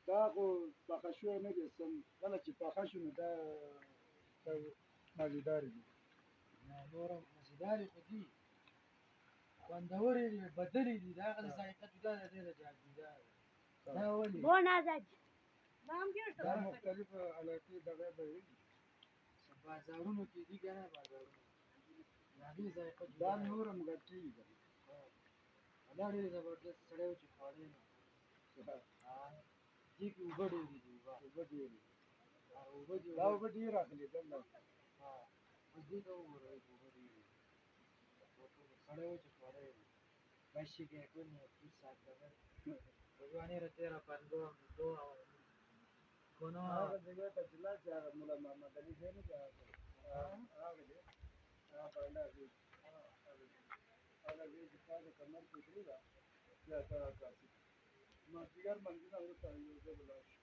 دا خو پخه شوی نه دي سم کله چې پخه شو نو دا مالېدارې دي نور مزیدارې خو دي خوندورې دي بدلې دي د هغه د ذایقه جدا ده ډېره جدا ده دا ولې دا مختلف علاقې دغه به وي بازارونو کې دي که نه بازارونو د هغې ذایقه دا جدا ده نور هم ګټېږي دا ډېر زبردست سړی و چې خوړی نو دې کې اوبه ډېرې دي اوبه ډېرې اوبه دي دا اوبه ډېر راغلېدل اوس دې ته وګورئ اوبه ډېرې دي سړی و چې خوړی و باشی che quindi è più sacra voglio venire te la parlo con هغه ځای ته چې لاړ شي هغه ملا محمد علي ځای نه دی هغه دی هغه بالا دی هغه ځای چې تا د کمر کې کړې ده بیا ته راکاسي مازدیګر منځونه وروسته یو ځای به لاړ شو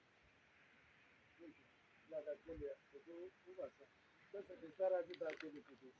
بیا دا ټولې وباسه دلته چې ستا راځي دا ټولې پکې